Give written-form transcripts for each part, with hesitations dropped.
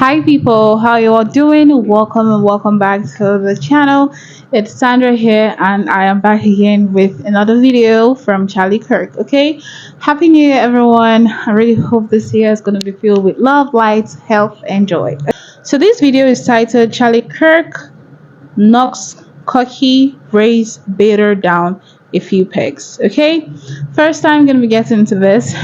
Hi people, how you all doing? Welcome and welcome back to the channel. It's Sandra here and I am back again with another video from Charlie Kirk. Okay, happy new year everyone. I really hope this year is going to be filled with love, light, health and joy. So this video is titled Charlie Kirk knocks cocky raise Bader down a few pegs. Okay, first time going to be getting into this.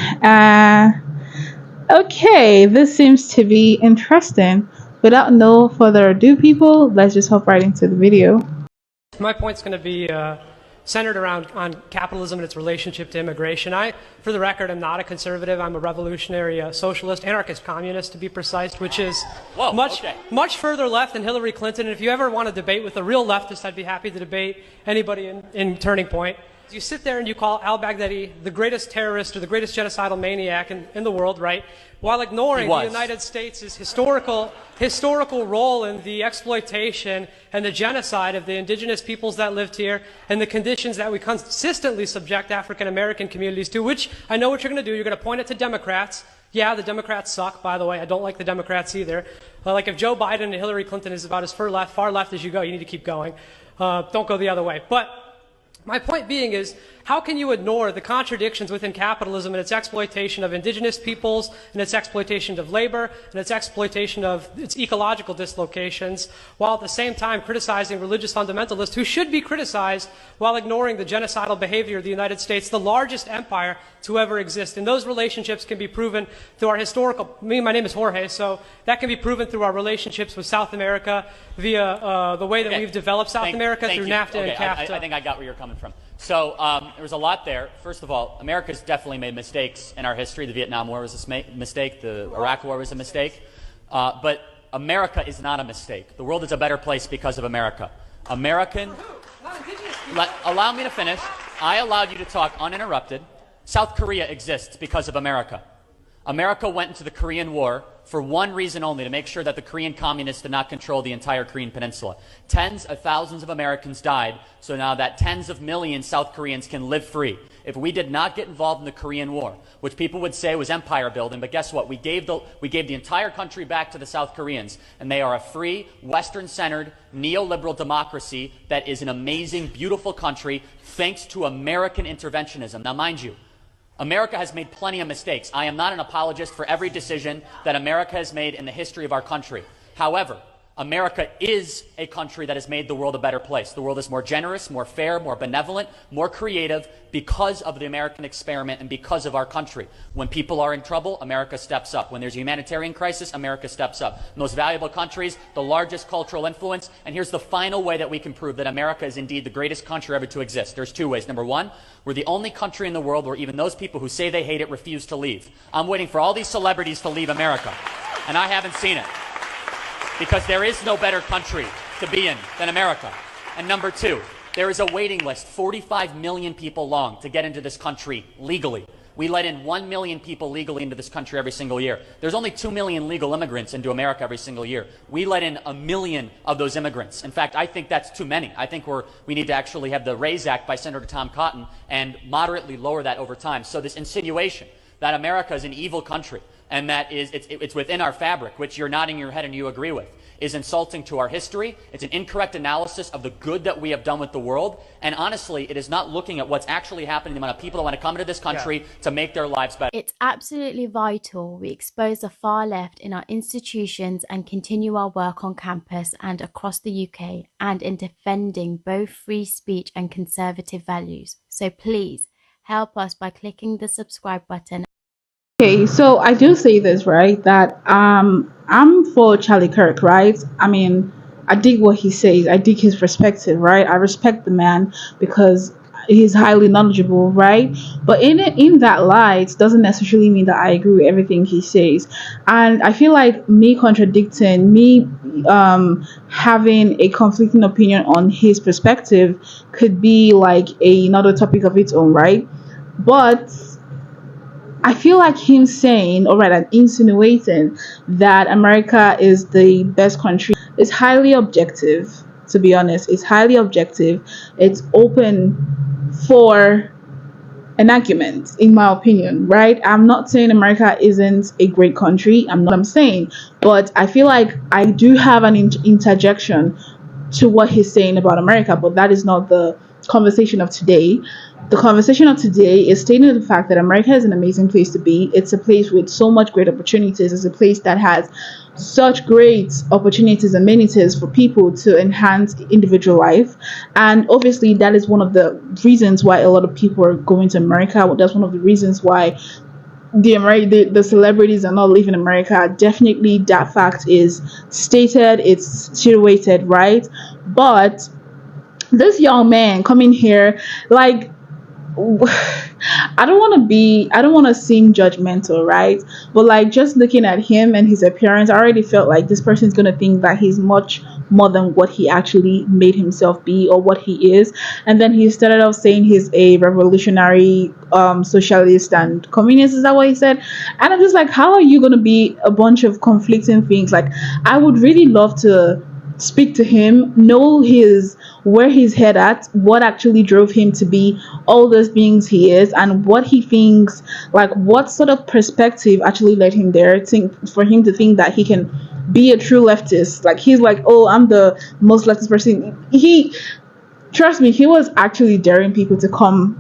Okay, this seems to be interesting. Without no further ado, people, let's just hop right into the video. My point's going to be centered around on capitalism and its relationship to immigration. For the record, am not a conservative. I'm a revolutionary socialist, anarchist communist, to be precise, which is much further left than Hillary Clinton. And if you ever want to debate with a real leftist, I'd be happy to debate anybody in Turning Point. You sit there and you call al-Baghdadi the greatest terrorist or the greatest genocidal maniac in the world, right? While ignoring the United States' historical role in the exploitation and the genocide of the indigenous peoples that lived here and the conditions that we consistently subject African American communities to, which I know what you're going to do. You're going to point it to Democrats. Yeah, the Democrats suck, by the way. I don't like the Democrats either. Like if Joe Biden and Hillary Clinton is about as far left as you go, you need to keep going. Don't go the other way. But my point being is, how can you ignore the contradictions within capitalism and its exploitation of indigenous peoples, and its exploitation of labor, and its exploitation of its ecological dislocations, while at the same time criticizing religious fundamentalists who should be criticized while ignoring the genocidal behavior of the United States, the largest empire to ever exist? And those relationships can be proven through our historical, my name is Jorge, so that can be proven through our relationships with South America via the way that we've developed South America through NAFTA and CAFTA. I think I got where you're coming from. So there was a lot there. First of all, America's definitely made mistakes in our history. The Vietnam War was a mistake. The Iraq War was a mistake. But America is not a mistake. The world is a better place because of America. Allow me to finish. I allowed you to talk uninterrupted. South Korea exists because of America. America went into the Korean War for one reason only, to make sure that the Korean communists did not control the entire Korean peninsula. Tens of thousands of Americans died, so now that tens of millions South Koreans can live free. If we did not get involved in the Korean War, which people would say was empire building, but guess what? We gave the entire country back to the South Koreans, and they are a free, Western-centered, neoliberal democracy that is an amazing, beautiful country thanks to American interventionism. Now, mind you, America has made plenty of mistakes. I am not an apologist for every decision that America has made in the history of our country. However, America is a country that has made the world a better place. The world is more generous, more fair, more benevolent, more creative because of the American experiment and because of our country. When people are in trouble, America steps up. When there's a humanitarian crisis, America steps up. Most valuable countries, the largest cultural influence. And here's the final way that we can prove that America is indeed the greatest country ever to exist. There's two ways. Number one, we're the only country in the world where even those people who say they hate it refuse to leave. I'm waiting for all these celebrities to leave America, and I haven't seen it. Because there is no better country to be in than America. And number two, there is a waiting list, 45 million people long, to get into this country legally. We let in 1 million people legally into this country every single year. There's only 2 million legal immigrants into America every single year. We let in 1 million of those immigrants. In fact, I think that's too many. I think we need to actually have the RAISE Act by Senator Tom Cotton and moderately lower that over time. So this insinuation that America is an evil country and that it's within our fabric, which you're nodding your head and you agree with, is insulting to our history. It's an incorrect analysis of the good that we have done with the world. And honestly, it is not looking at what's actually happening, the amount of people that want to come into this country to make their lives better. It's absolutely vital we expose the far left in our institutions and continue our work on campus and across the UK and in defending both free speech and conservative values. So please help us by clicking the subscribe button. Okay, so I do say this, right, that I'm for Charlie Kirk, right? I mean, I dig what he says. I dig his perspective, right? I respect the man because he's highly knowledgeable, right? But in that light doesn't necessarily mean that I agree with everything he says. And I feel like me contradicting, me having a conflicting opinion on his perspective could be like another topic of its own, right? But I feel like him saying, or rather insinuating, that America is the best country is highly objective, to be honest. It's highly objective. It's open for an argument, in my opinion, right? I'm not saying America isn't a great country. I'm saying, but I feel like I do have an interjection to what he's saying about America, but that is not the conversation of today. The conversation of today is stating the fact that America is an amazing place to be. It's a place with so much great opportunities. It's a place that has such great opportunities, amenities for people to enhance individual life. And obviously, that is one of the reasons why a lot of people are going to America. That's one of the reasons why the celebrities are not leaving America. Definitely, that fact is stated. It's situated, right? But this young man coming here, like, I don't want to seem judgmental, right? But like, just looking at him and his appearance, I already felt like this person's going to think that he's much more than what he actually made himself be or what he is. And then he started off saying he's a revolutionary socialist and communist. Is that what he said? And I'm just like, how are you going to be a bunch of conflicting things? Like, I would really love to speak to him, know his where his head at, what actually drove him to be all those things he is, and what he thinks, like what sort of perspective actually led him there, for him to think that he can be a true leftist. Like, he's like, oh, I'm the most leftist person. Trust me, he was actually daring people to come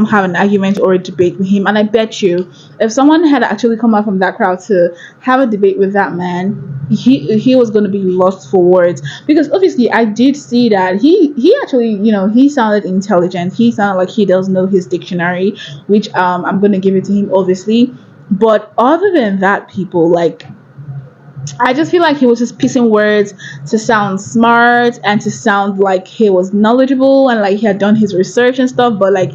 have an argument or a debate with him. And I bet you, if someone had actually come out from that crowd to have a debate with that man, he was going to be lost for words. Because obviously, I did see that he actually, he sounded intelligent. He sounded like he does know his dictionary, which I'm going to give it to him, obviously. But other than that, people, like, I just feel like he was just piecing words to sound smart and to sound like he was knowledgeable and like he had done his research and stuff, but like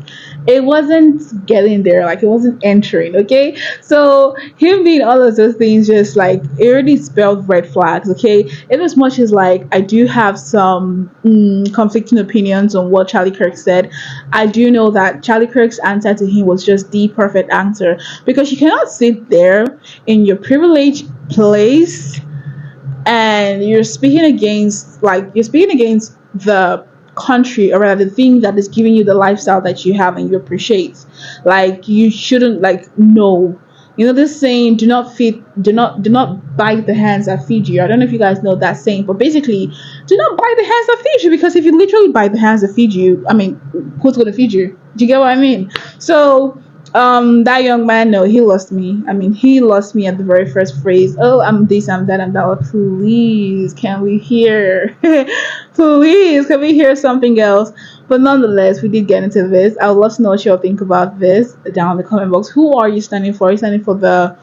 it wasn't getting there, like it wasn't entering. Okay, so him being all of those things, just like, it already spelled red flags. Okay, in as much as like I do have some conflicting opinions on what Charlie Kirk said, I do know that Charlie Kirk's answer to him was just the perfect answer, because you cannot sit there in your privileged place and you're speaking against the country, or rather the thing that is giving you the lifestyle that you have and you appreciate. Like, you shouldn't, like, no, this saying, do not bite the hands that feed you. I don't know if you guys know that saying, but basically, do not bite the hands that feed you, because if you literally bite the hands that feed you, I mean, who's going to feed you? Do you get what I mean? So that young man, no, he lost me. I mean, he lost me at the very first phrase. Oh, I'm this, I'm that, I'm that. Oh, please, can we hear please, can we hear something else? But nonetheless, we did get into this. I would love to know what you all think about this down in the comment box. Who are you standing for? Are you standing for the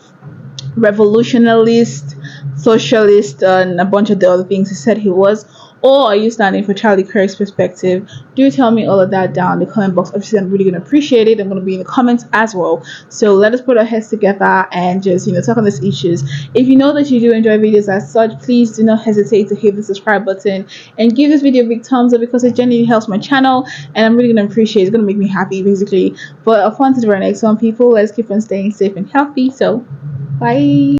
revolutionalist, socialist, and a bunch of the other things he said he was? Or are you standing for Charlie Kirk's perspective? Do tell me all of that down in the comment box. Obviously, I'm really going to appreciate it. I'm going to be in the comments as well. So let us put our heads together and just, talk on these issues. If you know that you do enjoy videos as such, please do not hesitate to hit the subscribe button and give this video a big thumbs up, because it genuinely helps my channel and I'm really going to appreciate it. It's going to make me happy, basically. But on to the very next one, people. Let's keep on staying safe and healthy. So, bye.